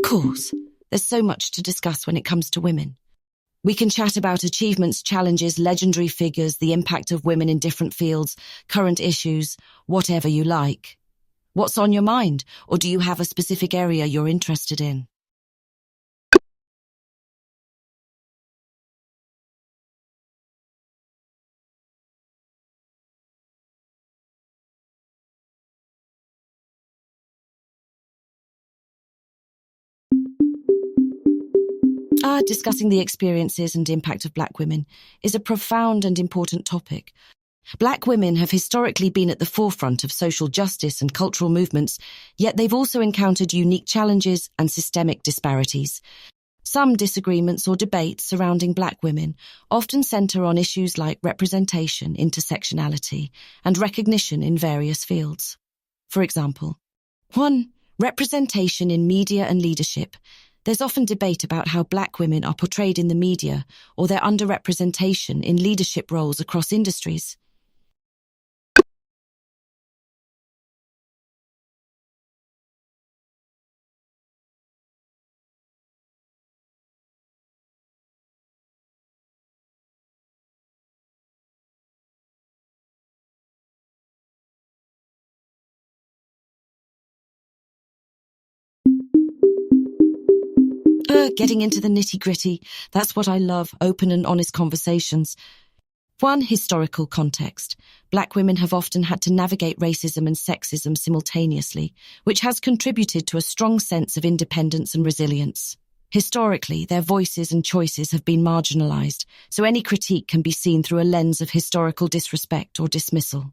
course, there's so much to discuss when it comes to women. We can chat about achievements, challenges, legendary figures, the impact of women in different fields, current issues, whatever you like. What's on your mind, or do you have a specific area you're interested in? Discussing the experiences and impact of Black women is a profound and important topic. Black women have historically been at the forefront of social justice and cultural movements, yet they've also encountered unique challenges and systemic disparities. Some disagreements or debates surrounding Black women often centre on issues like representation, intersectionality, and recognition in various fields. For example, 1. Representation in media and leadership. There's often debate about how Black women are portrayed in the media or their underrepresentation in leadership roles across industries. Getting into the nitty-gritty, that's what I love, open and honest conversations. 1. Historical context. Black women have often had to navigate racism and sexism simultaneously, which has contributed to a strong sense of independence and resilience. Historically, their voices and choices have been marginalized, so any critique can be seen through a lens of historical disrespect or dismissal.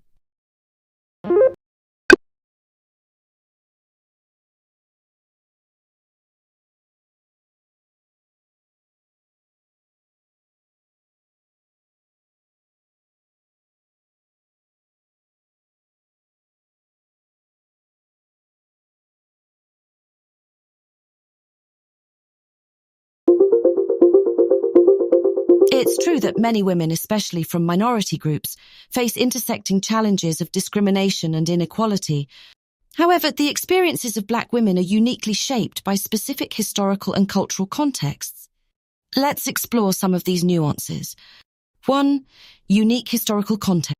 It's true that many women, especially from minority groups, face intersecting challenges of discrimination and inequality. However, the experiences of Black women are uniquely shaped by specific historical and cultural contexts. Let's explore some of these nuances. 1. Unique historical context.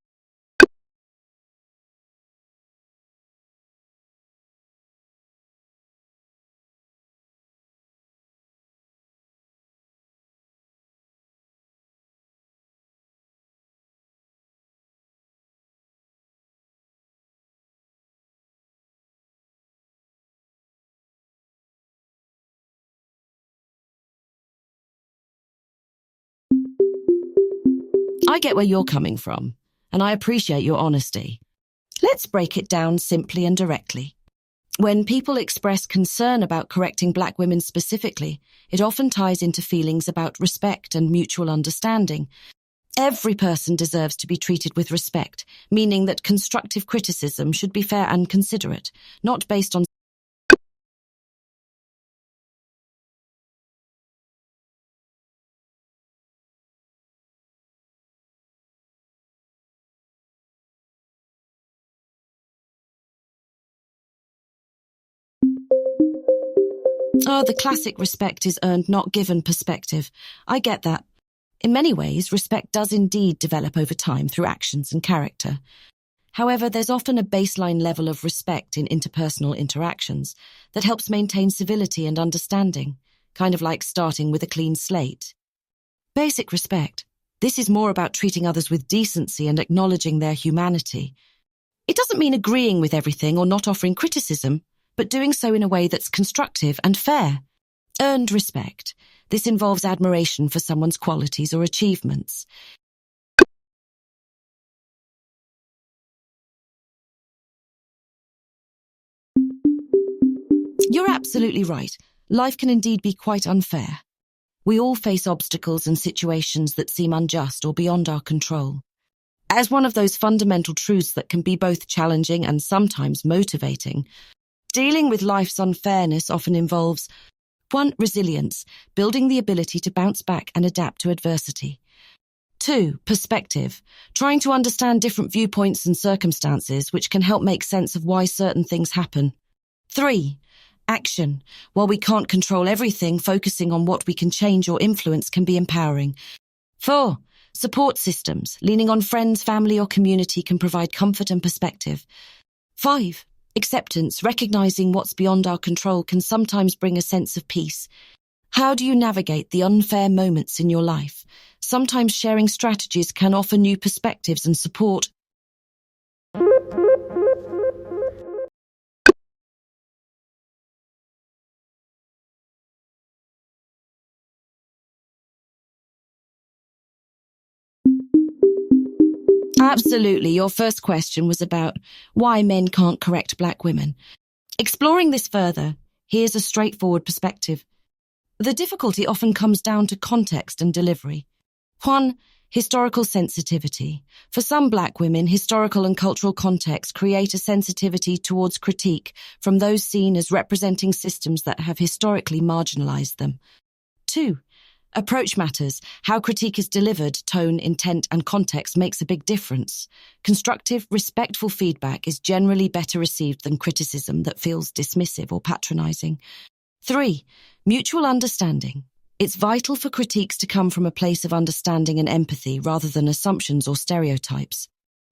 I get where you're coming from, and I appreciate your honesty. Let's break it down simply and directly. When people express concern about correcting Black women specifically, it often ties into feelings about respect and mutual understanding. Every person deserves to be treated with respect, meaning that constructive criticism should be fair and considerate, not based on the classic respect is earned, not given perspective. I get that. In many ways, respect does indeed develop over time through actions and character. However, there's often a baseline level of respect in interpersonal interactions that helps maintain civility and understanding, kind of like starting with a clean slate. Basic respect. This is more about treating others with decency and acknowledging their humanity. It doesn't mean agreeing with everything or not offering criticism, but doing so in a way that's constructive and fair. Earned respect. This involves admiration for someone's qualities or achievements. You're absolutely right. Life can indeed be quite unfair. We all face obstacles and situations that seem unjust or beyond our control. As one of those fundamental truths that can be both challenging and sometimes motivating, dealing with life's unfairness often involves 1. Resilience, building the ability to bounce back and adapt to adversity. 2. Perspective, trying to understand different viewpoints and circumstances which can help make sense of why certain things happen. 3. Action. While we can't control everything, focusing on what we can change or influence can be empowering. 4. Support systems. Leaning on friends, family, or community can provide comfort and perspective. 5. Acceptance. Recognizing what's beyond our control can sometimes bring a sense of peace. How do you navigate the unfair moments in your life? Sometimes sharing strategies can offer new perspectives and support. Absolutely. Your first question was about why men can't correct black women. Exploring this further, here's a straightforward perspective. The difficulty often comes down to context and delivery. 1. Historical sensitivity. For some black women, historical and cultural context create a sensitivity towards critique from those seen as representing systems that have historically marginalized them. 2. Approach matters. How critique is delivered, tone, intent, and context makes a big difference. Constructive, respectful feedback is generally better received than criticism that feels dismissive or patronizing. 3. Mutual understanding. It's vital for critiques to come from a place of understanding and empathy rather than assumptions or stereotypes.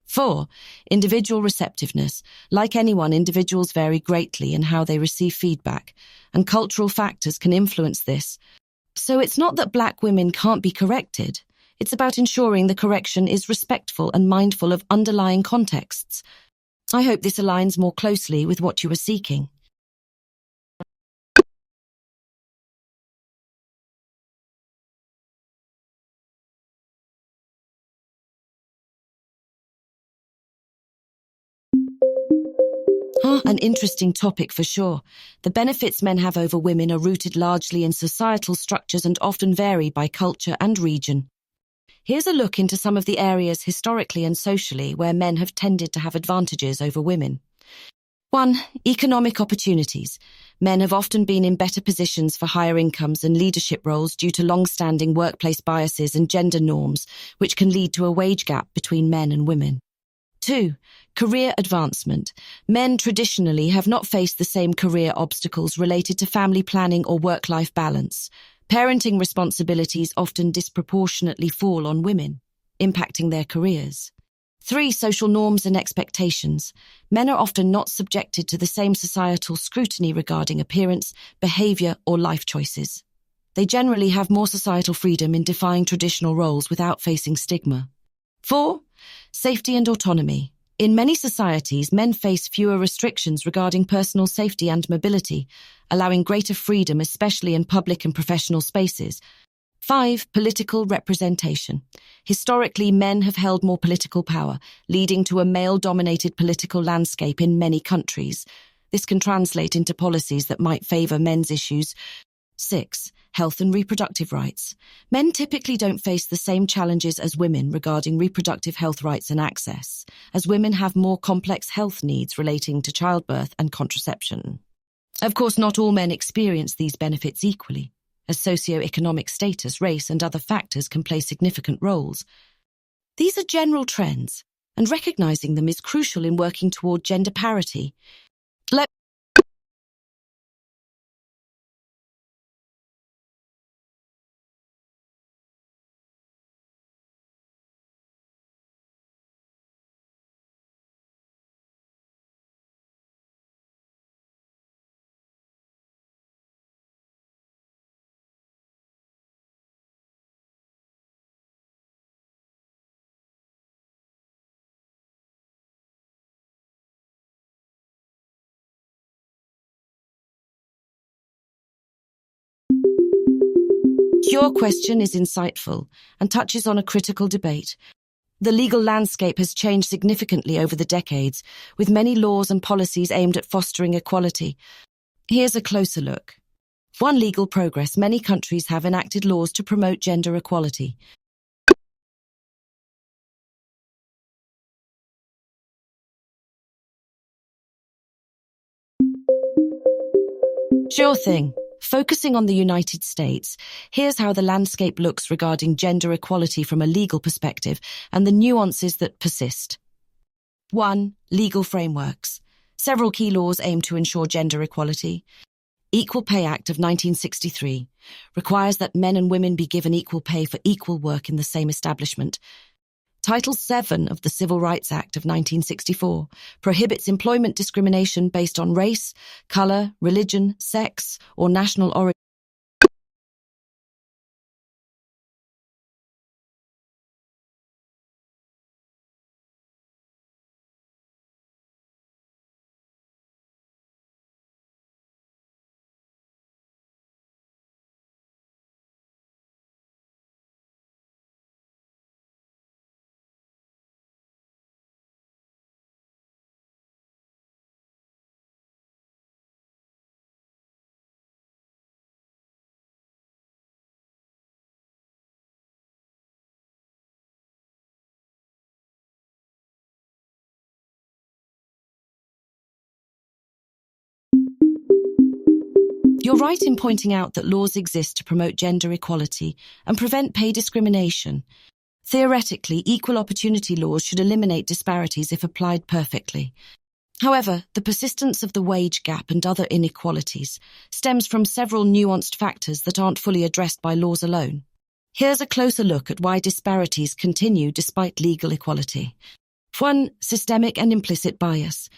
4. Individual receptiveness. Like anyone, individuals vary greatly in how they receive feedback, and cultural factors can influence this. So it's not that black women can't be corrected. It's about ensuring the correction is respectful and mindful of underlying contexts. I hope this aligns more closely with what you are seeking. An interesting topic for sure. The benefits men have over women are rooted largely in societal structures and often vary by culture and region. Here's a look into some of the areas historically and socially where men have tended to have advantages over women. 1. Economic opportunities. Men have often been in better positions for higher incomes and leadership roles due to long-standing workplace biases and gender norms, which can lead to a wage gap between men and women. 2. Career advancement. Men traditionally have not faced the same career obstacles related to family planning or work-life balance. Parenting responsibilities often disproportionately fall on women, impacting their careers. 3. Social norms and expectations. Men are often not subjected to the same societal scrutiny regarding appearance, behavior, or life choices. They generally have more societal freedom in defying traditional roles without facing stigma. 4. Safety and autonomy. In many societies, men face fewer restrictions regarding personal safety and mobility, allowing greater freedom, especially in public and professional spaces. 5. Political representation. Historically, men have held more political power, leading to a male-dominated political landscape in many countries. This can translate into policies that might favor men's issues. 6. Health and reproductive rights. Men typically don't face the same challenges as women regarding reproductive health rights and access, as women have more complex health needs relating to childbirth and contraception. Of course, not all men experience these benefits equally, as socioeconomic status, race, and other factors can play significant roles. These are general trends, and recognizing them is crucial in working toward gender parity. Your question is insightful and touches on a critical debate. The legal landscape has changed significantly over the decades, with many laws and policies aimed at fostering equality. Here's a closer look. 1. Legal progress. Many countries have enacted laws to promote gender equality. Sure thing. Focusing on the United States, here's how the landscape looks regarding gender equality from a legal perspective and the nuances that persist. 1. Legal frameworks. Several key laws aim to ensure gender equality. Equal Pay Act of 1963 requires that men and women be given equal pay for equal work in the same establishment. Title VII of the Civil Rights Act of 1964 prohibits employment discrimination based on race, color, religion, sex, or national origin. You're right in pointing out that laws exist to promote gender equality and prevent pay discrimination. Theoretically, equal opportunity laws should eliminate disparities if applied perfectly. However, the persistence of the wage gap and other inequalities stems from several nuanced factors that aren't fully addressed by laws alone. Here's a closer look at why disparities continue despite legal equality. 1. Systemic and implicit bias.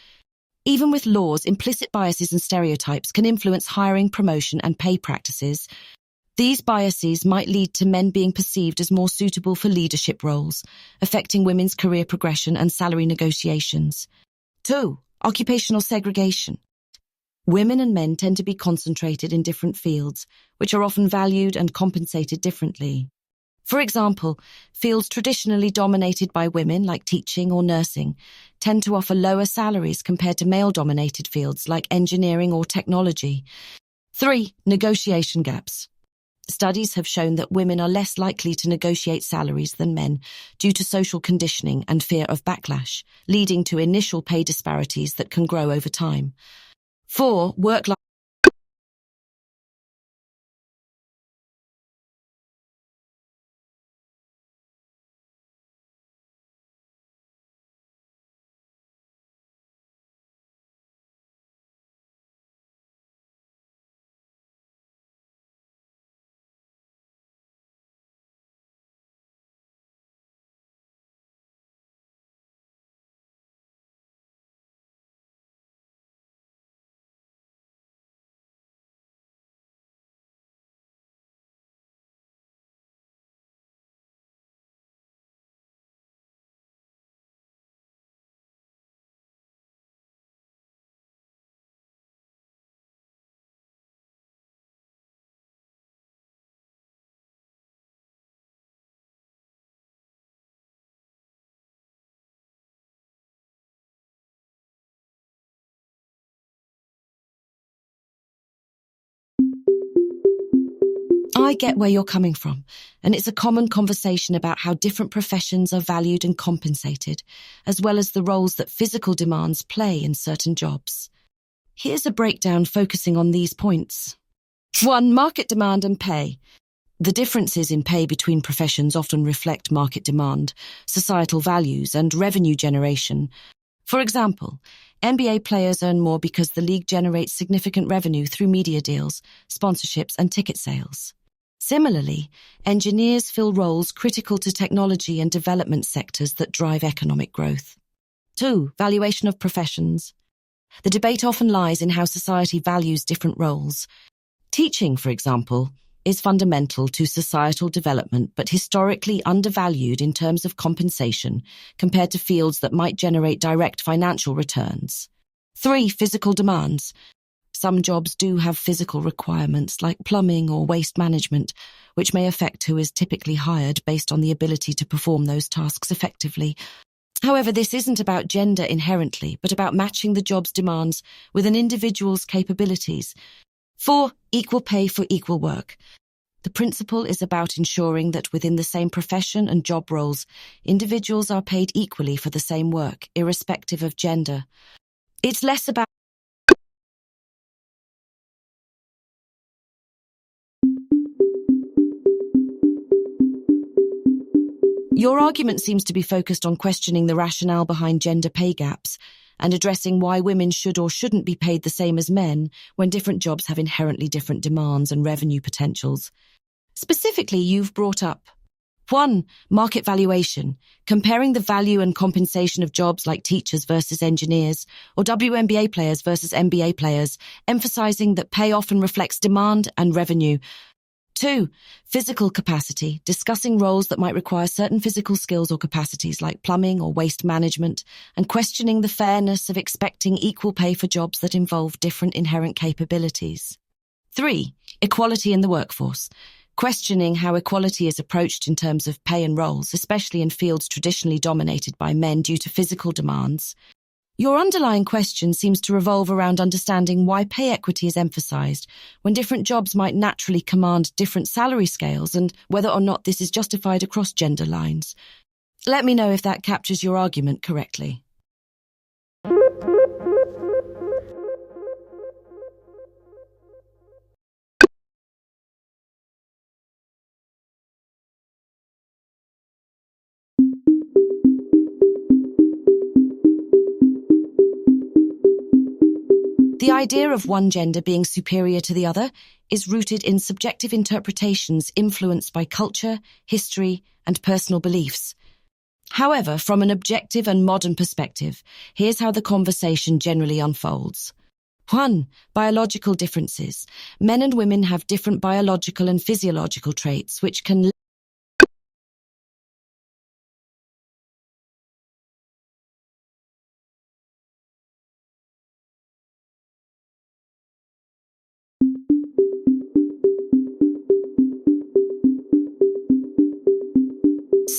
Even with laws, implicit biases and stereotypes can influence hiring, promotion, and pay practices. These biases might lead to men being perceived as more suitable for leadership roles, affecting women's career progression and salary negotiations. 2. Occupational segregation. Women and men tend to be concentrated in different fields, which are often valued and compensated differently. For example, fields traditionally dominated by women, like teaching or nursing, tend to offer lower salaries compared to male-dominated fields like engineering or technology. 3. Negotiation gaps. Studies have shown that women are less likely to negotiate salaries than men due to social conditioning and fear of backlash, leading to initial pay disparities that can grow over time. 4. Work-life. I get where you're coming from, and it's a common conversation about how different professions are valued and compensated, as well as the roles that physical demands play in certain jobs. Here's a breakdown focusing on these points. 1. Market demand and pay. The differences in pay between professions often reflect market demand, societal values, and revenue generation. For example, NBA players earn more because the league generates significant revenue through media deals, sponsorships, and ticket sales. Similarly, engineers fill roles critical to technology and development sectors that drive economic growth. 2. Valuation of professions. The debate often lies in how society values different roles. Teaching, for example, is fundamental to societal development but historically undervalued in terms of compensation compared to fields that might generate direct financial returns. 3. Physical demands. Some jobs do have physical requirements like plumbing or waste management, which may affect who is typically hired based on the ability to perform those tasks effectively. However, this isn't about gender inherently, but about matching the job's demands with an individual's capabilities. 4. Equal pay for equal work. The principle is about ensuring that within the same profession and job roles, individuals are paid equally for the same work, irrespective of gender. It's less about Your argument seems to be focused on questioning the rationale behind gender pay gaps, and addressing why women should or shouldn't be paid the same as men when different jobs have inherently different demands and revenue potentials. Specifically, you've brought up 1. Market valuation, comparing the value and compensation of jobs like teachers versus engineers, or WNBA players versus NBA players, emphasizing that pay often reflects demand and revenue. 2. Physical capacity, discussing roles that might require certain physical skills or capacities like plumbing or waste management, and questioning the fairness of expecting equal pay for jobs that involve different inherent capabilities. 3. Equality in the workforce, questioning how equality is approached in terms of pay and roles, especially in fields traditionally dominated by men due to physical demands. Your underlying question seems to revolve around understanding why pay equity is emphasized when different jobs might naturally command different salary scales and whether or not this is justified across gender lines. Let me know if that captures your argument correctly. The idea of one gender being superior to the other is rooted in subjective interpretations influenced by culture, history, and personal beliefs. However, from an objective and modern perspective, here's how the conversation generally unfolds. 1. Biological differences. Men and women have different biological and physiological traits which can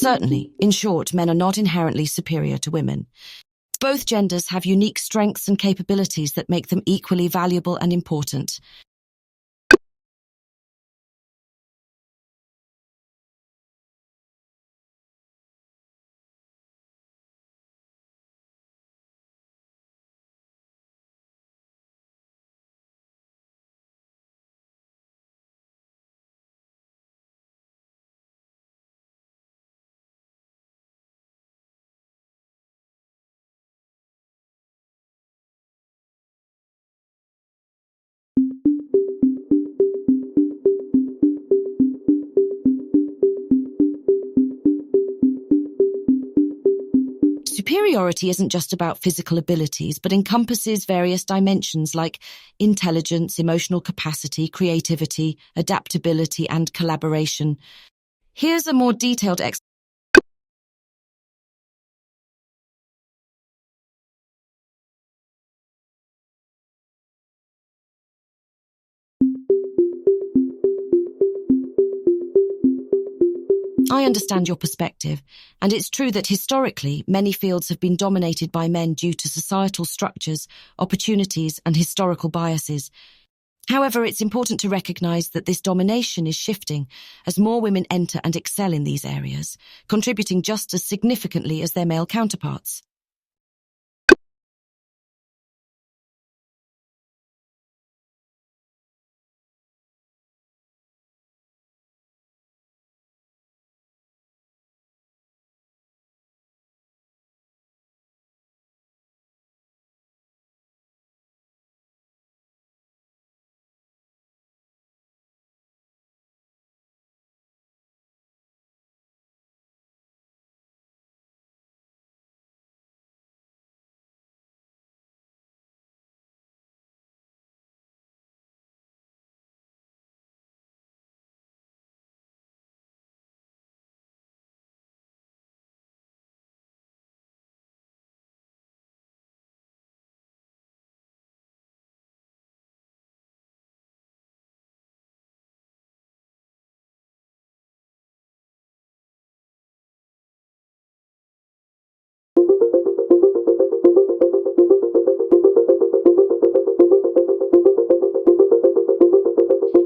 Certainly, in short, men are not inherently superior to women. Both genders have unique strengths and capabilities that make them equally valuable and important. Superiority isn't just about physical abilities, but encompasses various dimensions like intelligence, emotional capacity, creativity, adaptability, and collaboration. Here's a more detailed I understand your perspective, and it's true that historically, many fields have been dominated by men due to societal structures, opportunities, and historical biases. However, it's important to recognize that this domination is shifting as more women enter and excel in these areas, contributing just as significantly as their male counterparts.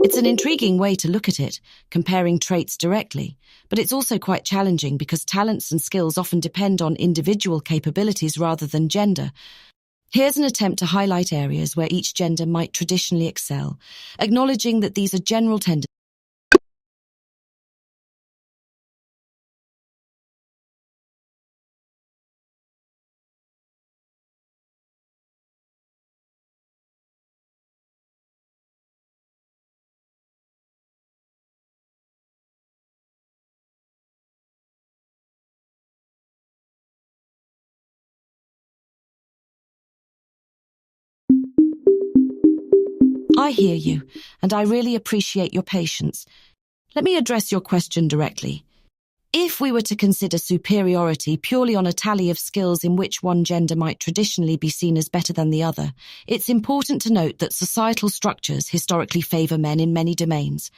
It's an intriguing way to look at it, comparing traits directly, but it's also quite challenging because talents and skills often depend on individual capabilities rather than gender. Here's an attempt to highlight areas where each gender might traditionally excel, acknowledging that these are general tendencies. I hear you, and I really appreciate your patience. Let me address your question directly. If we were to consider superiority purely on a tally of skills in which one gender might traditionally be seen as better than the other, it's important to note that societal structures historically favor men in many domains.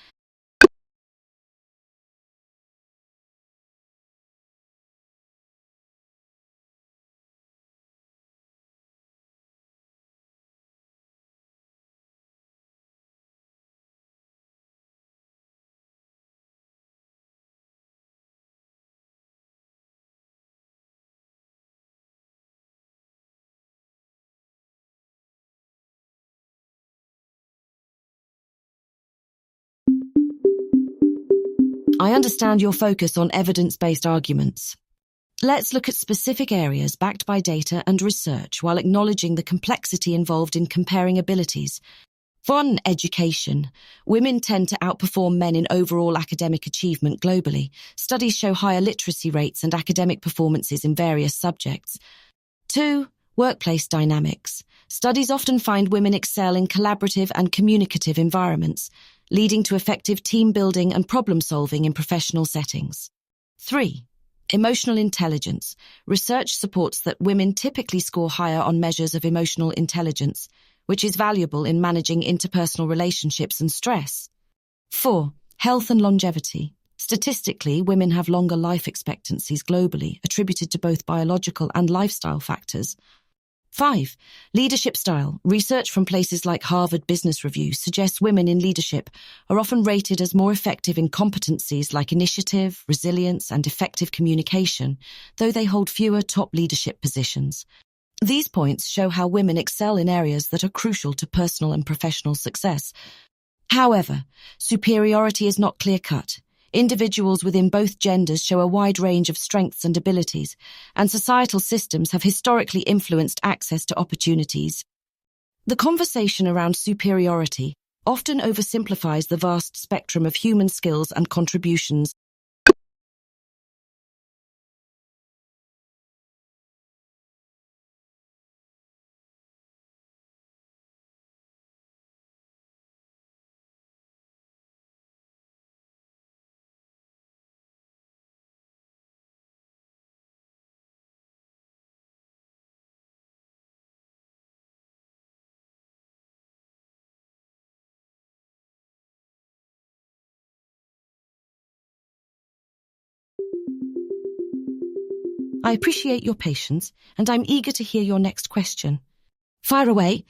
I understand your focus on evidence-based arguments. Let's look at specific areas backed by data and research while acknowledging the complexity involved in comparing abilities. For one, education. Women tend to outperform men in overall academic achievement globally. Studies show higher literacy rates and academic performances in various subjects. 2. Workplace dynamics. Studies often find women excel in collaborative and communicative environments, leading to effective team building and problem solving in professional settings. 3. Emotional intelligence. Research supports that women typically score higher on measures of emotional intelligence, which is valuable in managing interpersonal relationships and stress. 4. Health and longevity. Statistically, women have longer life expectancies globally, attributed to both biological and lifestyle factors. 5. Leadership style. Research from places like Harvard Business Review suggests women in leadership are often rated as more effective in competencies like initiative, resilience, and effective communication, though they hold fewer top leadership positions. These points show how women excel in areas that are crucial to personal and professional success. However, superiority is not clear-cut. Individuals within both genders show a wide range of strengths and abilities, and societal systems have historically influenced access to opportunities. The conversation around superiority often oversimplifies the vast spectrum of human skills and contributions. I appreciate your patience, and I'm eager to hear your next question. Fire away.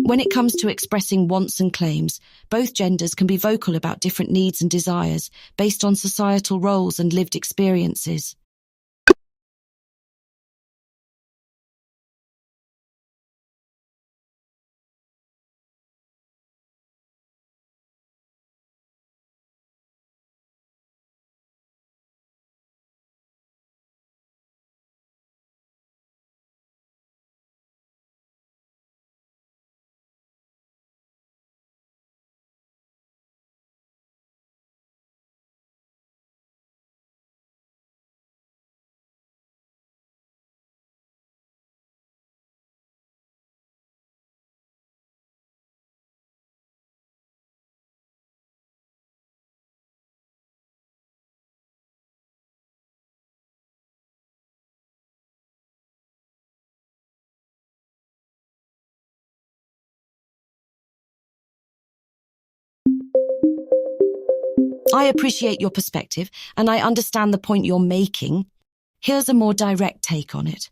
When it comes to expressing wants and claims, both genders can be vocal about different needs and desires based on societal roles and lived experiences. I appreciate your perspective, and I understand the point you're making. Here's a more direct take on it.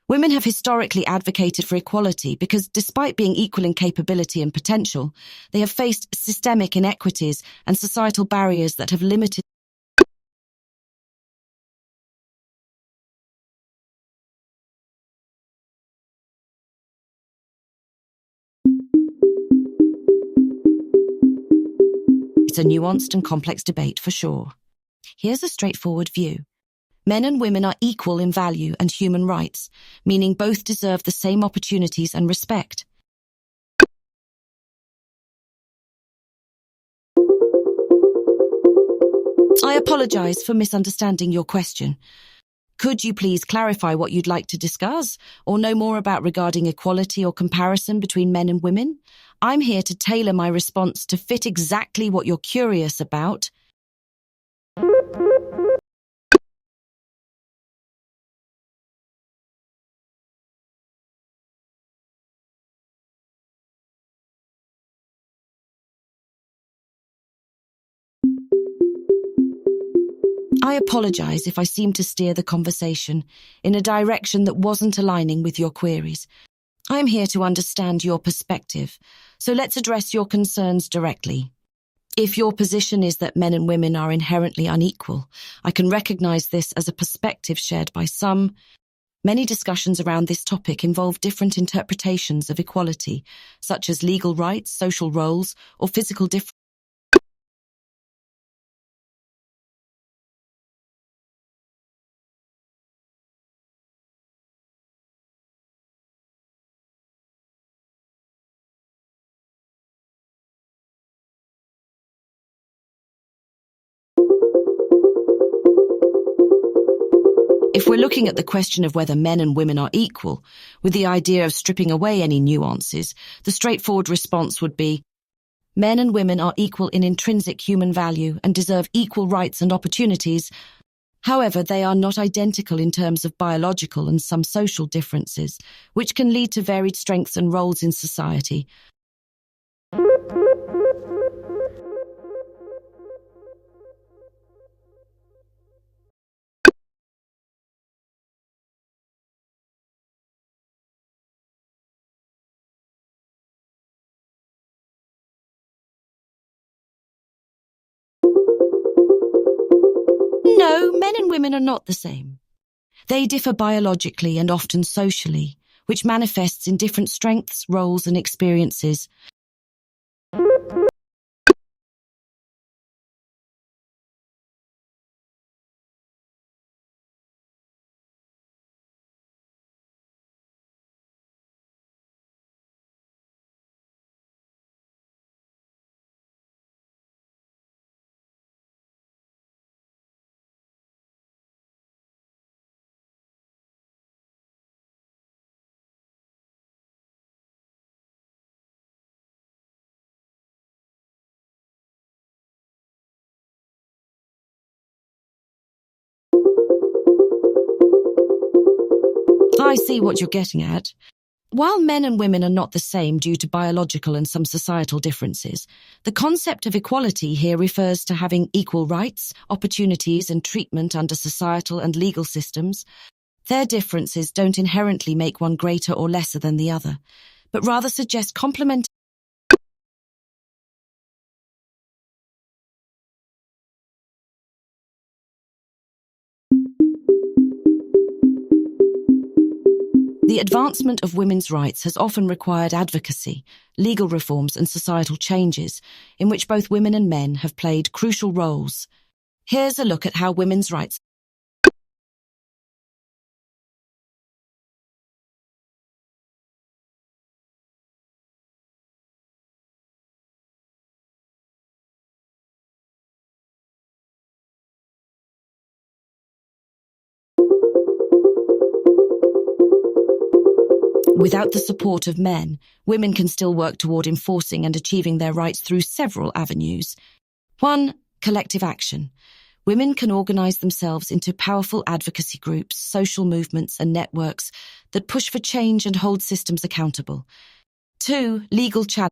Women have historically advocated for equality because, despite being equal in capability and potential, they have faced systemic inequities and societal barriers that have limited. It's a nuanced and complex debate for sure. Here's a straightforward view. Men and women are equal in value and human rights, meaning both deserve the same opportunities and respect. I apologize for misunderstanding your question. Could you please clarify what you'd like to discuss or know more about regarding equality or comparison between men and women? I'm here to tailor my response to fit exactly what you're curious about. I apologize if I seem to steer the conversation in a direction that wasn't aligning with your queries. I'm here to understand your perspective, so let's address your concerns directly. If your position is that men and women are inherently unequal, I can recognize this as a perspective shared by some. Many discussions around this topic involve different interpretations of equality, such as legal rights, social roles, or physical differences. If we're looking at the question of whether men and women are equal, with the idea of stripping away any nuances, the straightforward response would be, men and women are equal in intrinsic human value and deserve equal rights and opportunities. However, they are not identical in terms of biological and some social differences, which can lead to varied strengths and roles in society. No, men and women are not the same. They differ biologically and often socially, which manifests in different strengths, roles, and experiences. I see what you're getting at. While men and women are not the same due to biological and some societal differences, the concept of equality here refers to having equal rights, opportunities, and treatment under societal and legal systems. Their differences don't inherently make one greater or lesser than the other, but rather suggest complementarity. The advancement of women's rights has often required advocacy, legal reforms, and societal changes, in which both women and men have played crucial roles. Here's a look at how women's rights. Without the support of men, women can still work toward enforcing and achieving their rights through several avenues. 1. Collective action. Women can organize themselves into powerful advocacy groups, social movements, and networks that push for change and hold systems accountable. 2. Legal challenge.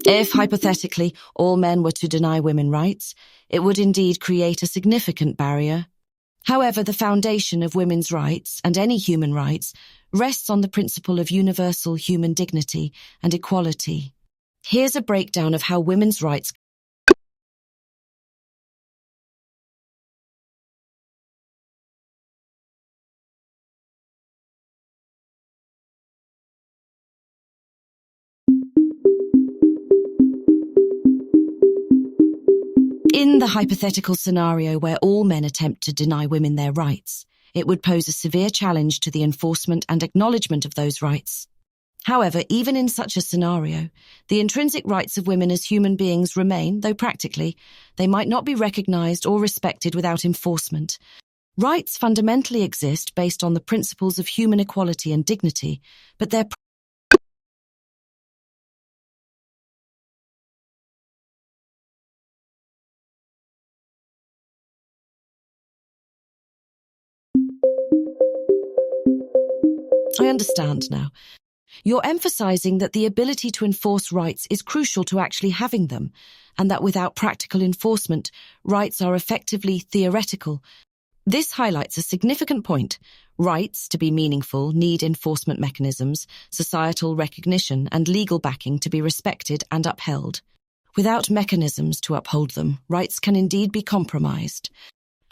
If, hypothetically, all men were to deny women rights, it would indeed create a significant barrier. However, the foundation of women's rights, and any human rights, rests on the principle of universal human dignity and equality. Here's a breakdown of how women's rights In the hypothetical scenario where all men attempt to deny women their rights, it would pose a severe challenge to the enforcement and acknowledgement of those rights. However, even in such a scenario, the intrinsic rights of women as human beings remain, though practically, they might not be recognized or respected without enforcement. Rights fundamentally exist based on the principles of human equality and dignity, but their I understand now. You're emphasizing that the ability to enforce rights is crucial to actually having them, and that without practical enforcement, rights are effectively theoretical. This highlights a significant point. Rights, to be meaningful, need enforcement mechanisms, societal recognition, and legal backing to be respected and upheld. Without mechanisms to uphold them, rights can indeed be compromised.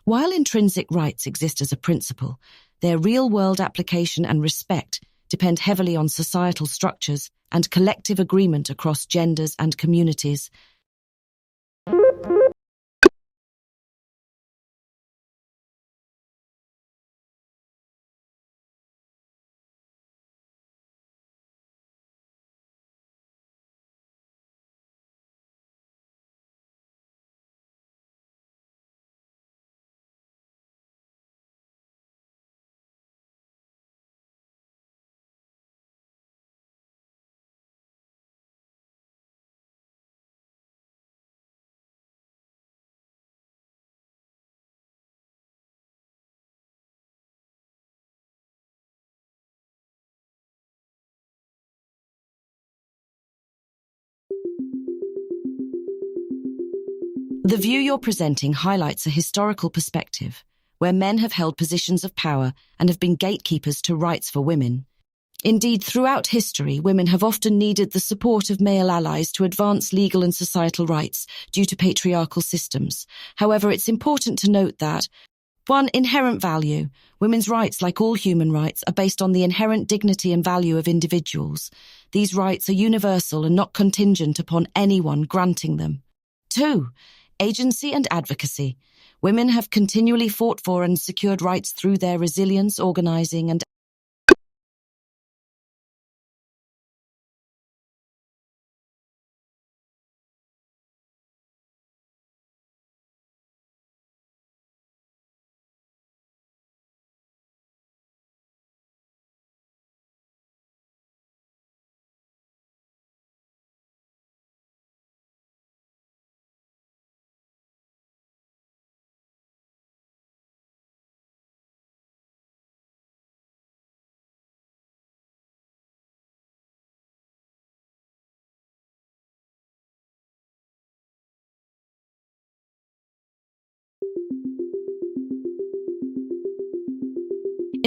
While intrinsic rights exist as a principle, their real-world application and respect depend heavily on societal structures and collective agreement across genders and communities. The view you're presenting highlights a historical perspective, where men have held positions of power and have been gatekeepers to rights for women. Indeed, throughout history, women have often needed the support of male allies to advance legal and societal rights due to patriarchal systems. However, it's important to note that one inherent value, women's rights, like all human rights, are based on the inherent dignity and value of individuals. These rights are universal and not contingent upon anyone granting them. 2. Agency and advocacy. Women have continually fought for and secured rights through their resilience, organizing, and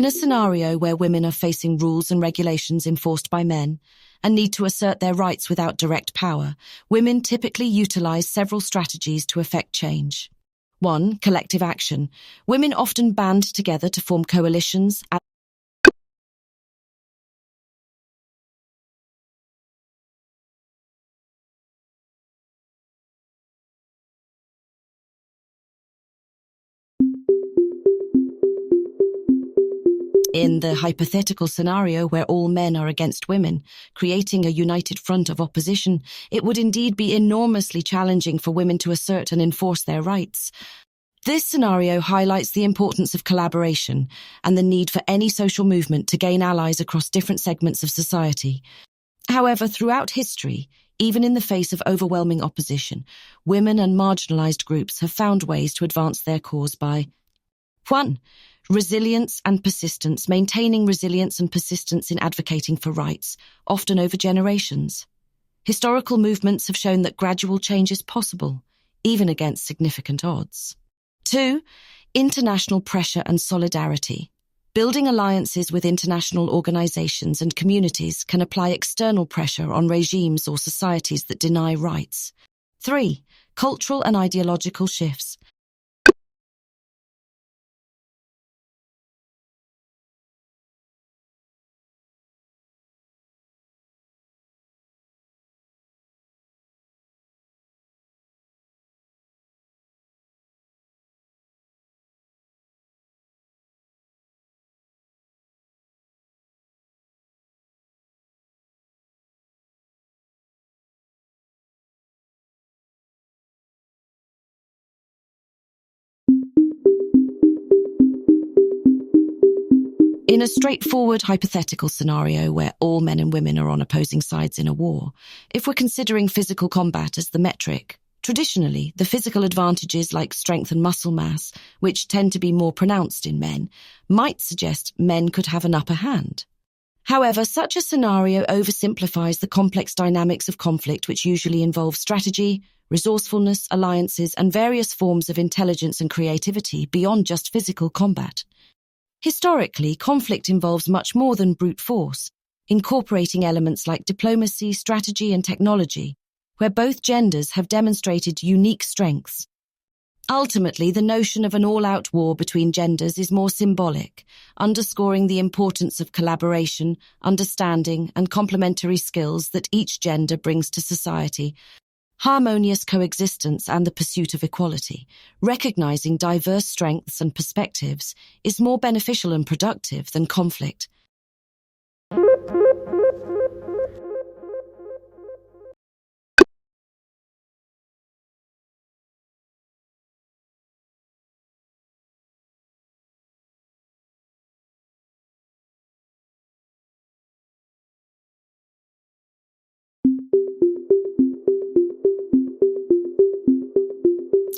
in a scenario where women are facing rules and regulations enforced by men and need to assert their rights without direct power, women typically utilize several strategies to effect change. 1. Collective action. Women often band together to form coalitions. In the hypothetical scenario where all men are against women, creating a united front of opposition, it would indeed be enormously challenging for women to assert and enforce their rights. This scenario highlights the importance of collaboration and the need for any social movement to gain allies across different segments of society. However, throughout history, even in the face of overwhelming opposition, women and marginalized groups have found ways to advance their cause by 1. Resilience and persistence, maintaining resilience and persistence in advocating for rights, often over generations. Historical movements have shown that gradual change is possible, even against significant odds. 2. International pressure and solidarity. Building alliances with international organizations and communities can apply external pressure on regimes or societies that deny rights. 3. Cultural and ideological shifts. In a straightforward hypothetical scenario where all men and women are on opposing sides in a war, if we're considering physical combat as the metric, traditionally, the physical advantages like strength and muscle mass, which tend to be more pronounced in men, might suggest men could have an upper hand. However, such a scenario oversimplifies the complex dynamics of conflict, which usually involve strategy, resourcefulness, alliances, and various forms of intelligence and creativity beyond just physical combat. Historically, conflict involves much more than brute force, incorporating elements like diplomacy, strategy, and technology, where both genders have demonstrated unique strengths. Ultimately, the notion of an all-out war between genders is more symbolic, underscoring the importance of collaboration, understanding, and complementary skills that each gender brings to society, harmonious coexistence and the pursuit of equality. Recognizing diverse strengths and perspectives is more beneficial and productive than conflict.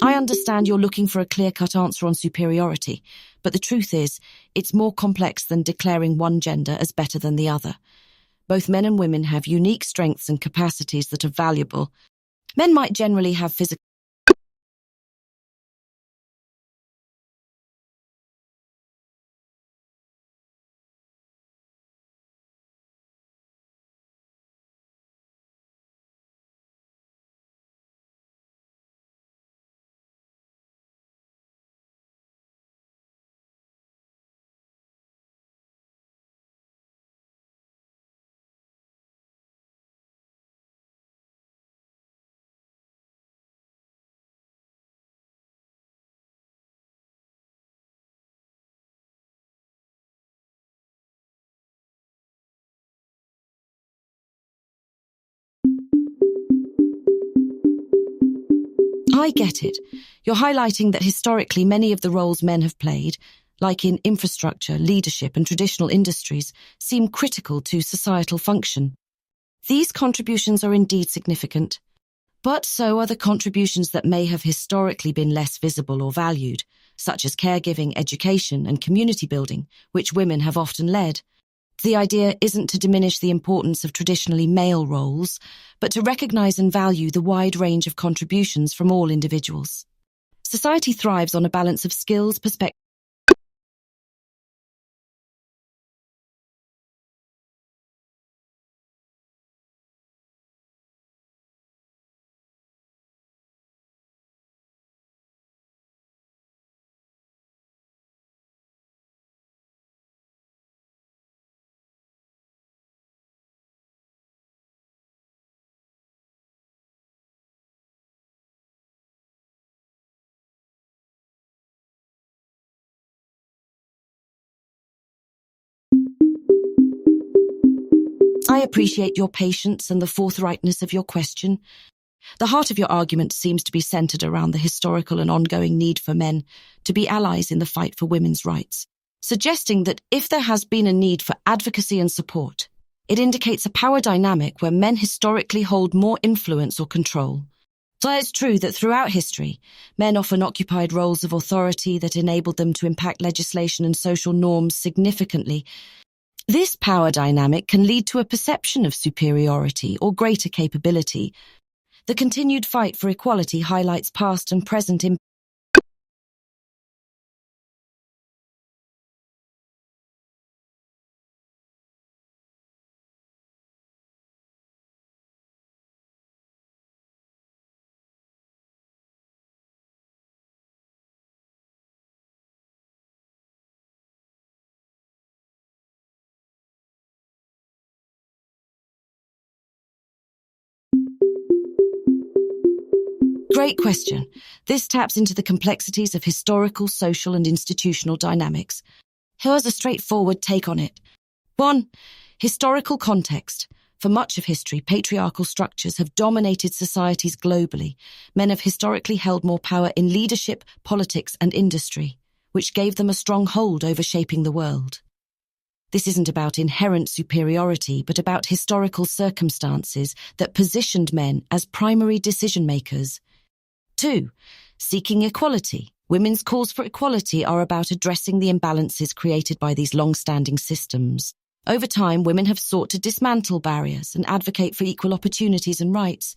I understand you're looking for a clear-cut answer on superiority, but the truth is, it's more complex than declaring one gender as better than the other. Both men and women have unique strengths and capacities that are valuable. Men might generally have physical I get it. You're highlighting that historically many of the roles men have played, like in infrastructure, leadership, and traditional industries, seem critical to societal function. These contributions are indeed significant, but so are the contributions that may have historically been less visible or valued, such as caregiving, education, and community building, which women have often led. The idea isn't to diminish the importance of traditionally male roles, but to recognize and value the wide range of contributions from all individuals. Society thrives on a balance of skills, perspectives. I appreciate your patience and the forthrightness of your question. The heart of your argument seems to be centered around the historical and ongoing need for men to be allies in the fight for women's rights, suggesting that if there has been a need for advocacy and support, it indicates a power dynamic where men historically hold more influence or control. So it's true that throughout history, men often occupied roles of authority that enabled them to impact legislation and social norms significantly. This power dynamic can lead to a perception of superiority or greater capability. The continued fight for equality highlights past and present Great question. This taps into the complexities of historical, social, and institutional dynamics. Here's a straightforward take on it. 1. Historical context. For much of history, patriarchal structures have dominated societies globally. Men have historically held more power in leadership, politics, and industry, which gave them a strong hold over shaping the world. This isn't about inherent superiority, but about historical circumstances that positioned men as primary decision-makers. 2. Seeking equality. Women's calls for equality are about addressing the imbalances created by these long-standing systems. Over time, women have sought to dismantle barriers and advocate for equal opportunities and rights.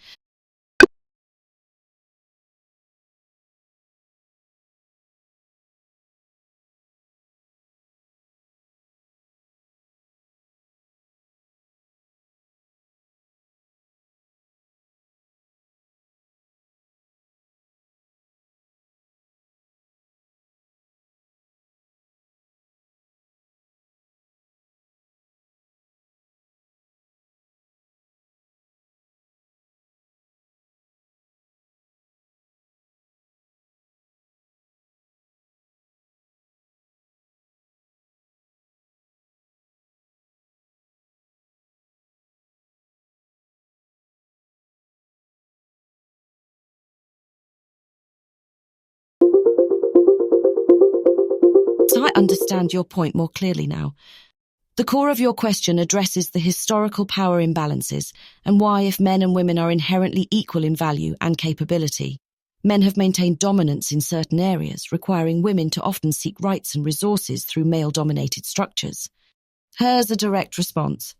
I understand your point more clearly now. The core of your question addresses the historical power imbalances and why, if men and women are inherently equal in value and capability, men have maintained dominance in certain areas, requiring women to often seek rights and resources through male-dominated structures. Here's a direct response.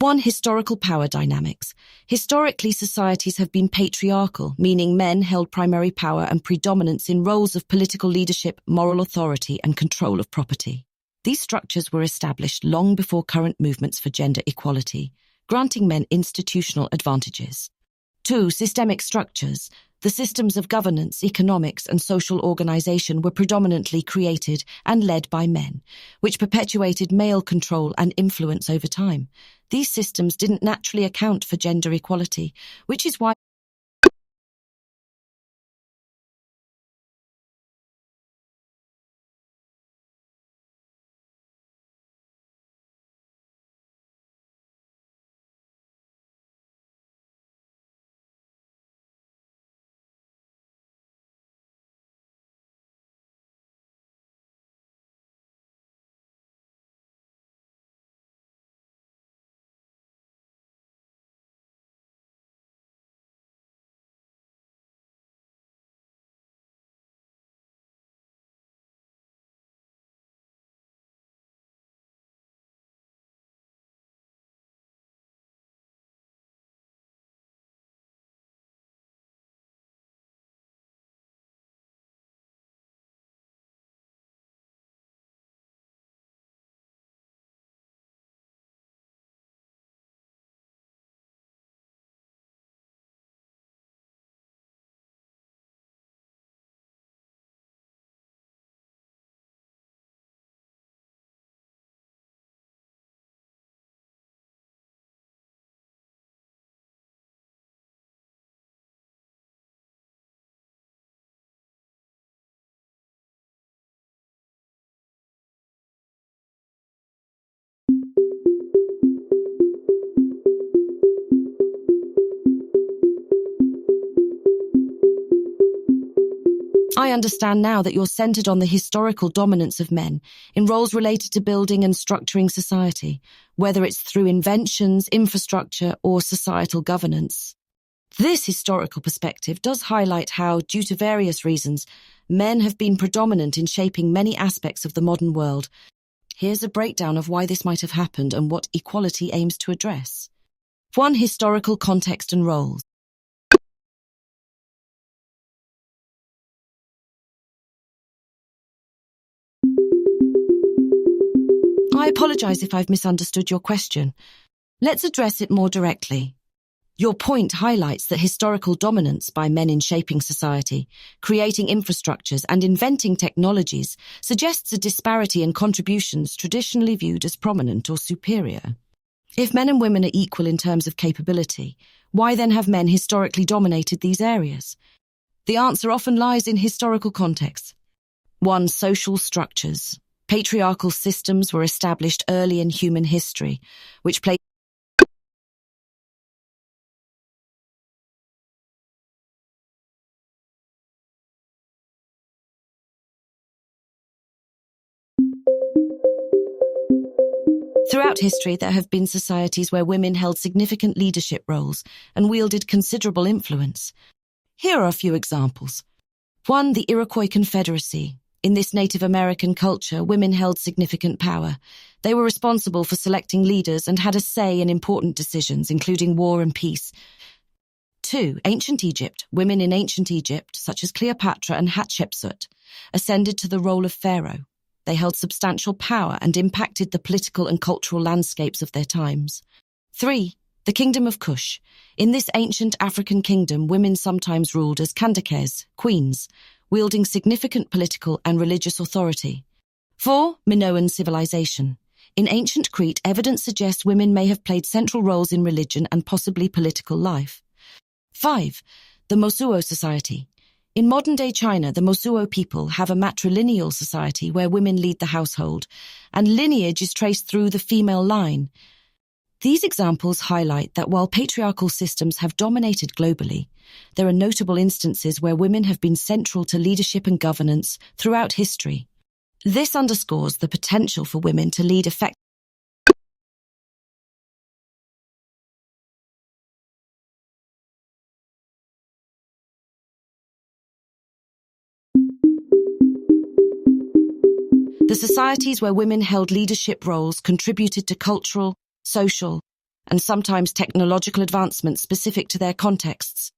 1. Historical power dynamics. Historically, societies have been patriarchal, meaning men held primary power and predominance in roles of political leadership, moral authority, and control of property. These structures were established long before current movements for gender equality, granting men institutional advantages. 2. Systemic structures. The systems of governance, economics, and social organization were predominantly created and led by men, which perpetuated male control and influence over time. These systems didn't naturally account for gender equality, which is why I understand now that you're centered on the historical dominance of men in roles related to building and structuring society, whether it's through inventions, infrastructure, or societal governance. This historical perspective does highlight how, due to various reasons, men have been predominant in shaping many aspects of the modern world. Here's a breakdown of why this might have happened and what equality aims to address. 1. Historical context and roles. I apologize if I've misunderstood your question. Let's address it more directly. Your point highlights that historical dominance by men in shaping society, creating infrastructures, and inventing technologies suggests a disparity in contributions traditionally viewed as prominent or superior. If men and women are equal in terms of capability, why then have men historically dominated these areas? The answer often lies in historical context. 1. Social structures. Patriarchal systems were established early in human history, which played Throughout history, there have been societies where women held significant leadership roles and wielded considerable influence. Here are a few examples. 1. The Iroquois Confederacy. In this Native American culture, women held significant power. They were responsible for selecting leaders and had a say in important decisions, including war and peace. 2. Ancient Egypt. Women in ancient Egypt, such as Cleopatra and Hatshepsut, ascended to the role of pharaoh. They held substantial power and impacted the political and cultural landscapes of their times. 3. The Kingdom of Kush. In this ancient African kingdom, women sometimes ruled as Kandakes, queens, wielding significant political and religious authority. 4. Minoan civilization. In ancient Crete, evidence suggests women may have played central roles in religion and possibly political life. 5. The Mosuo Society. In modern-day China, the Mosuo people have a matrilineal society where women lead the household, and lineage is traced through the female line. These examples highlight that while patriarchal systems have dominated globally, there are notable instances where women have been central to leadership and governance throughout history. This underscores the potential for women to lead effectively. The societies where women held leadership roles contributed to cultural, social, and sometimes technological advancements specific to their contexts.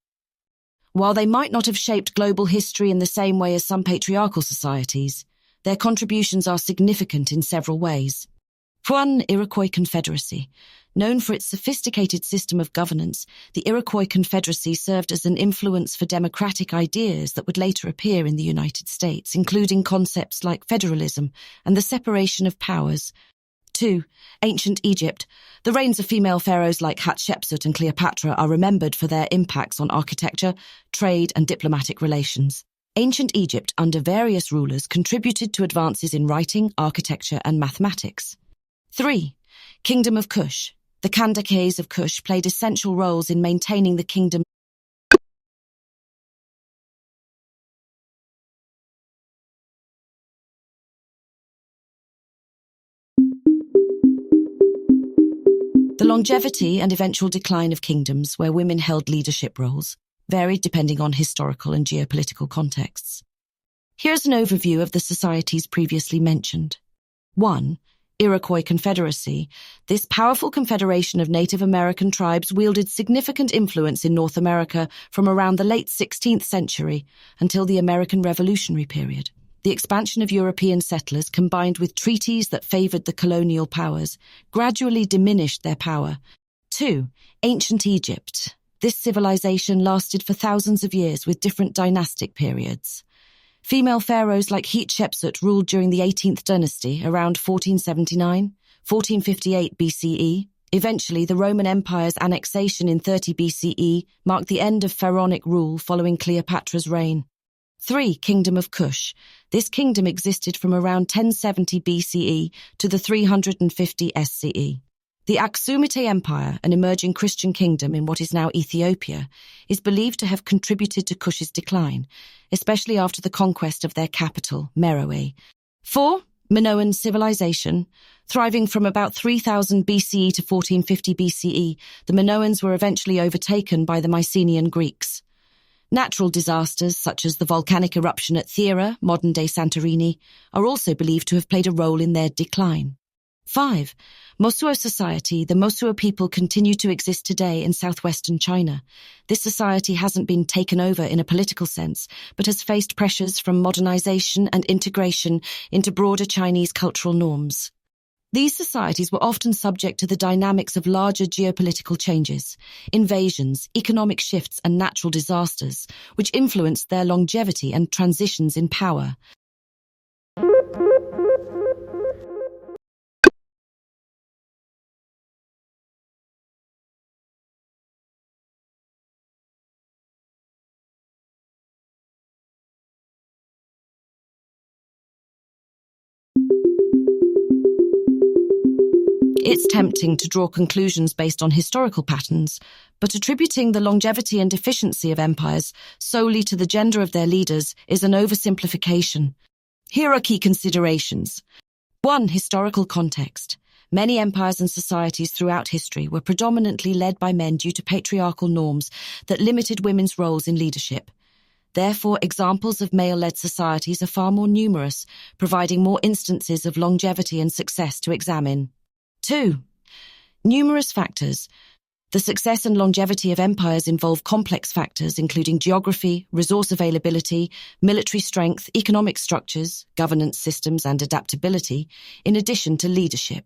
While they might not have shaped global history in the same way as some patriarchal societies, their contributions are significant in several ways. 1. Iroquois Confederacy. Known for its sophisticated system of governance, the Iroquois Confederacy served as an influence for democratic ideas that would later appear in the United States, including concepts like federalism and the separation of powers. 2. Ancient Egypt. The reigns of female pharaohs like Hatshepsut and Cleopatra are remembered for their impacts on architecture, trade, and diplomatic relations. Ancient Egypt, under various rulers, contributed to advances in writing, architecture, and mathematics. 3. Kingdom of Kush. The Kandakes of Kush played essential roles in maintaining the kingdom. The longevity and eventual decline of kingdoms where women held leadership roles varied depending on historical and geopolitical contexts. Here's an overview of the societies previously mentioned. 1. Iroquois Confederacy. This powerful confederation of Native American tribes wielded significant influence in North America from around the late 16th century until the American Revolutionary period. The expansion of European settlers, combined with treaties that favored the colonial powers, gradually diminished their power. 2. Ancient Egypt. This civilization lasted for thousands of years with different dynastic periods. Female pharaohs like Hatshepsut ruled during the 18th dynasty around 1479, 1458 BCE. Eventually, the Roman Empire's annexation in 30 BCE marked the end of pharaonic rule following Cleopatra's reign. 3. Kingdom of Kush. This kingdom existed from around 1070 BCE to the 350 SCE. The Aksumite Empire, an emerging Christian kingdom in what is now Ethiopia, is believed to have contributed to Kush's decline, especially after the conquest of their capital, Meroe. 4. Minoan civilization. Thriving from about 3000 BCE to 1450 BCE, the Minoans were eventually overtaken by the Mycenaean Greeks. Natural disasters, such as the volcanic eruption at Thera, modern-day Santorini, are also believed to have played a role in their decline. 5. Mosuo society. The Mosuo people continue to exist today in southwestern China. This society hasn't been taken over in a political sense, but has faced pressures from modernization and integration into broader Chinese cultural norms. These societies were often subject to the dynamics of larger geopolitical changes, invasions, economic shifts, and natural disasters, which influenced their longevity and transitions in power. It's tempting to draw conclusions based on historical patterns, but attributing the longevity and efficiency of empires solely to the gender of their leaders is an oversimplification. Here are key considerations. 1. Historical context. Many empires and societies throughout history were predominantly led by men due to patriarchal norms that limited women's roles in leadership. Therefore, examples of male-led societies are far more numerous, providing more instances of longevity and success to examine. 2. Numerous factors. The success and longevity of empires involve complex factors including geography, resource availability, military strength, economic structures, governance systems, and adaptability, in addition to leadership.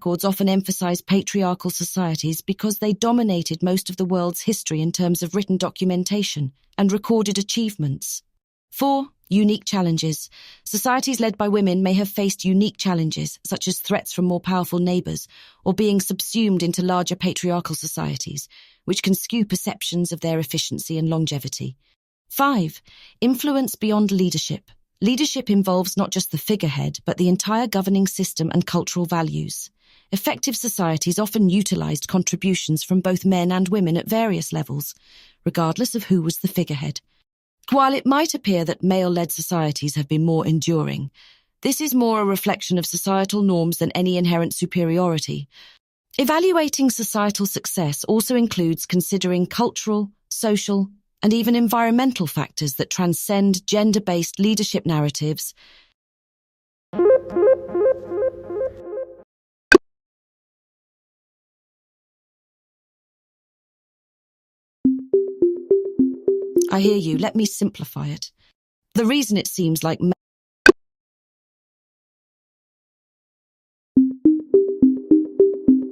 Records often emphasize patriarchal societies because they dominated most of the world's history in terms of written documentation and recorded achievements. 4. Unique challenges. Societies led by women may have faced unique challenges, such as threats from more powerful neighbors or being subsumed into larger patriarchal societies, which can skew perceptions of their efficiency and longevity. 5. Influence beyond leadership. Leadership involves not just the figurehead, but the entire governing system and cultural values. Effective societies often utilized contributions from both men and women at various levels, regardless of who was the figurehead. While it might appear that male-led societies have been more enduring, this is more a reflection of societal norms than any inherent superiority. Evaluating societal success also includes considering cultural, social, and even environmental factors that transcend gender-based leadership narratives. I hear you. Let me simplify it. The reason it seems like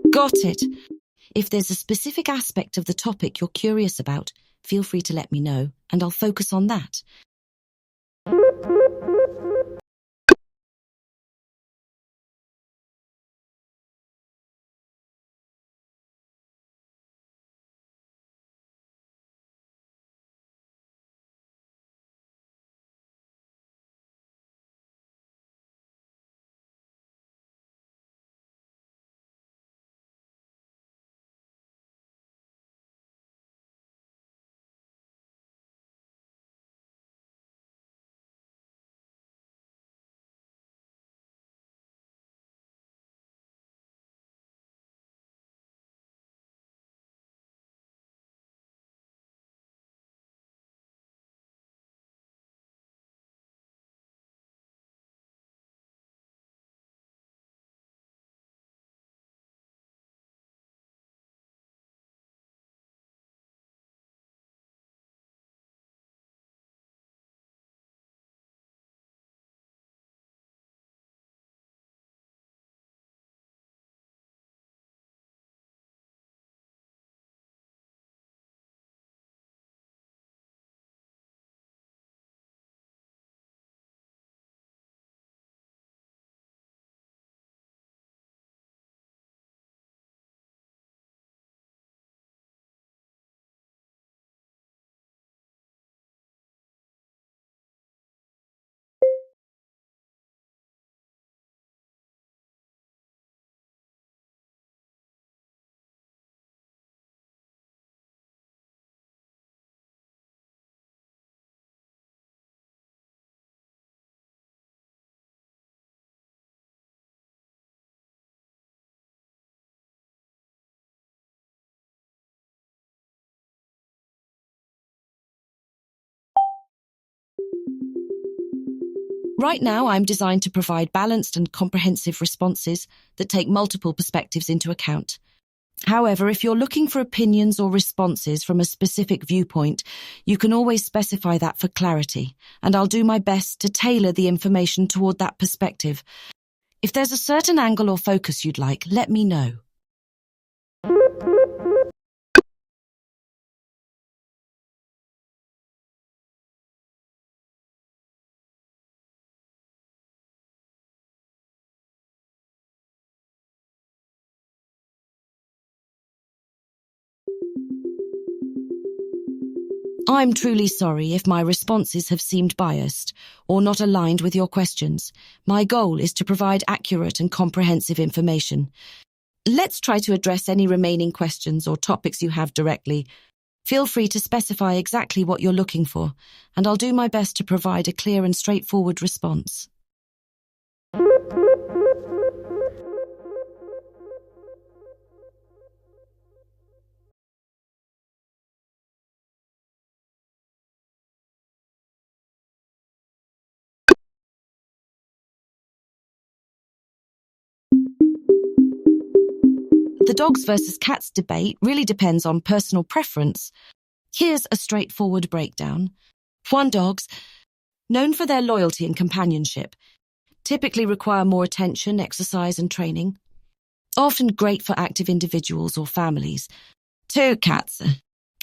Got it. If there's a specific aspect of the topic you're curious about, feel free to let me know, and I'll focus on that. Right now, I'm designed to provide balanced and comprehensive responses that take multiple perspectives into account. However, if you're looking for opinions or responses from a specific viewpoint, you can always specify that for clarity, and I'll do my best to tailor the information toward that perspective. If there's a certain angle or focus you'd like, let me know. I'm truly sorry if my responses have seemed biased or not aligned with your questions. My goal is to provide accurate and comprehensive information. Let's try to address any remaining questions or topics you have directly. Feel free to specify exactly what you're looking for, and I'll do my best to provide a clear and straightforward response. The dogs versus cats debate really depends on personal preference. Here's a straightforward breakdown. 1. Dogs, known for their loyalty and companionship, typically require more attention, exercise, and training. Often great for active individuals or families. 2. Cats,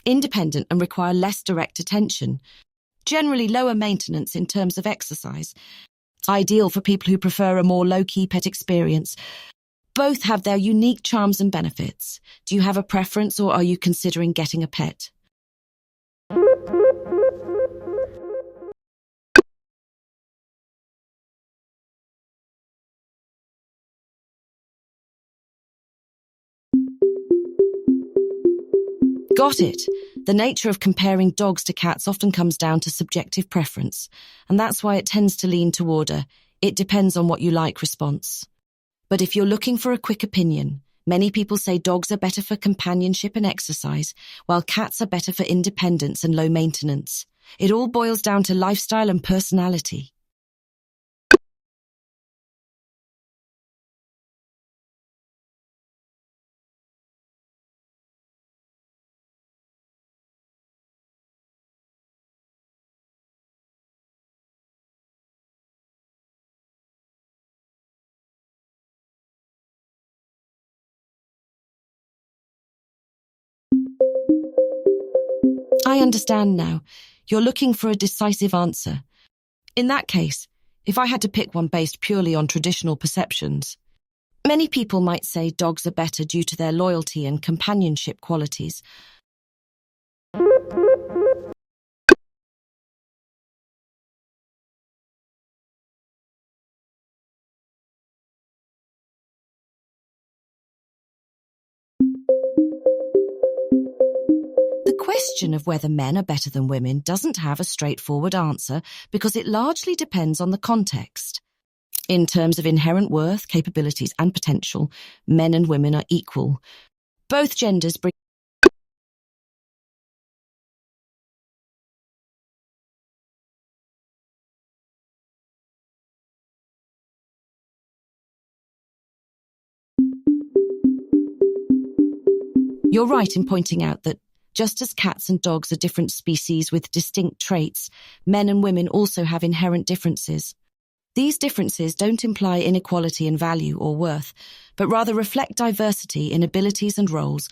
independent and require less direct attention. Generally lower maintenance in terms of exercise. Ideal for people who prefer a more low-key pet experience. Both have their unique charms and benefits. Do you have a preference, or are you considering getting a pet? Got it. The nature of comparing dogs to cats often comes down to subjective preference, and that's why it tends to lean toward a "it depends on what you like" response. But if you're looking for a quick opinion, many people say dogs are better for companionship and exercise, while cats are better for independence and low maintenance. It all boils down to lifestyle and personality. I understand now. You're looking for a decisive answer. In that case, if I had to pick one based purely on traditional perceptions, many people might say dogs are better due to their loyalty and companionship qualities. The question of whether men are better than women doesn't have a straightforward answer because it largely depends on the context. In terms of inherent worth, capabilities, and potential, men and women are equal. Both genders bring. You're right in pointing out that just as cats and dogs are different species with distinct traits, men and women also have inherent differences. These differences don't imply inequality in value or worth, but rather reflect diversity in abilities and roles.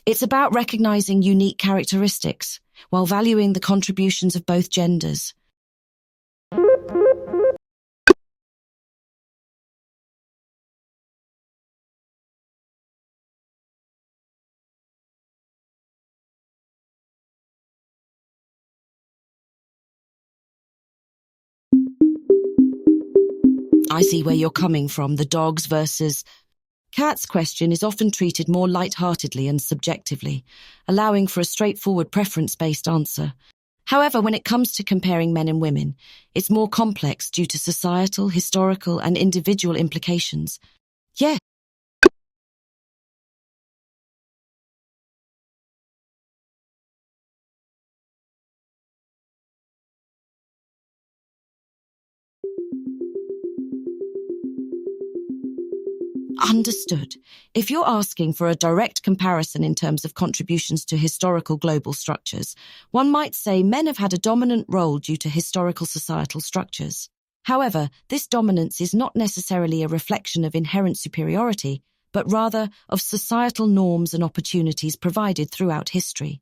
It's about recognizing unique characteristics while valuing the contributions of both genders. I see where you're coming from. The dogs versus cats question is often treated more light-heartedly and subjectively, allowing for a straightforward preference-based answer. However, when it comes to comparing men and women, it's more complex due to societal, historical, and individual implications. Yeah. Understood. If you're asking for a direct comparison in terms of contributions to historical global structures, one might say men have had a dominant role due to historical societal structures. However, this dominance is not necessarily a reflection of inherent superiority, but rather of societal norms and opportunities provided throughout history.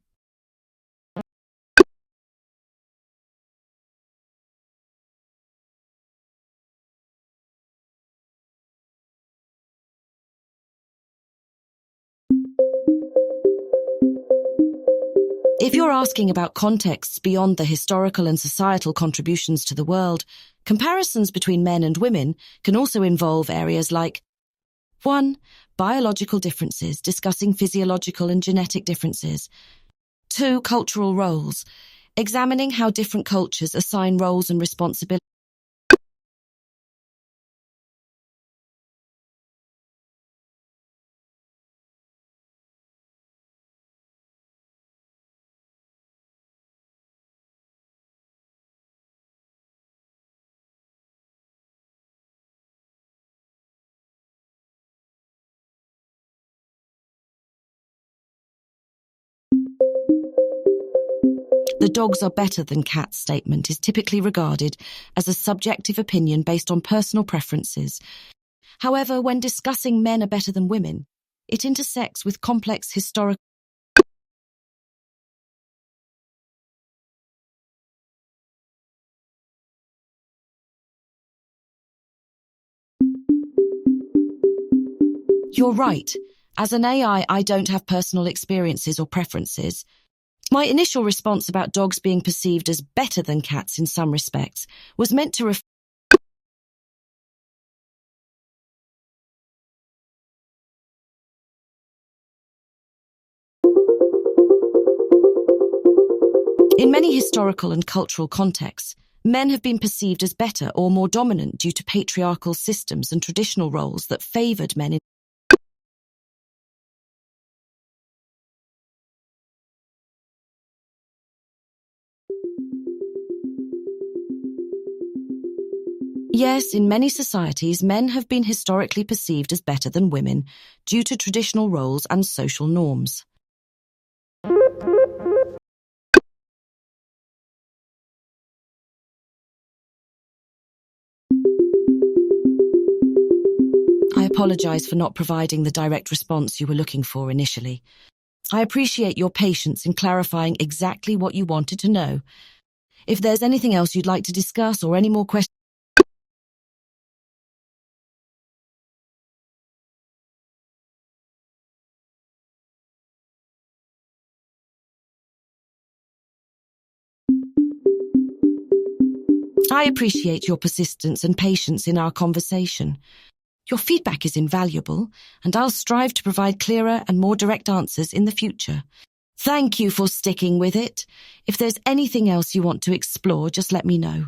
If you're asking about contexts beyond the historical and societal contributions to the world, comparisons between men and women can also involve areas like 1. Biological differences, discussing physiological and genetic differences. 2. Cultural roles, examining how different cultures assign roles and responsibilities. The dogs are better than cats statement is typically regarded as a subjective opinion based on personal preferences. However, when discussing men are better than women, it intersects with complex historical. You're right. As an AI, I don't have personal experiences or preferences. My initial response about dogs being perceived as better than cats in some respects was meant to In many historical and cultural contexts, men have been perceived as better or more dominant due to patriarchal systems and traditional roles that favored men. Yes, in many societies, men have been historically perceived as better than women due to traditional roles and social norms. I apologize for not providing the direct response you were looking for initially. I appreciate your patience in clarifying exactly what you wanted to know. If there's anything else you'd like to discuss or any more questions, I appreciate your persistence and patience in our conversation. Your feedback is invaluable, and I'll strive to provide clearer and more direct answers in the future. Thank you for sticking with it. If there's anything else you want to explore, just let me know.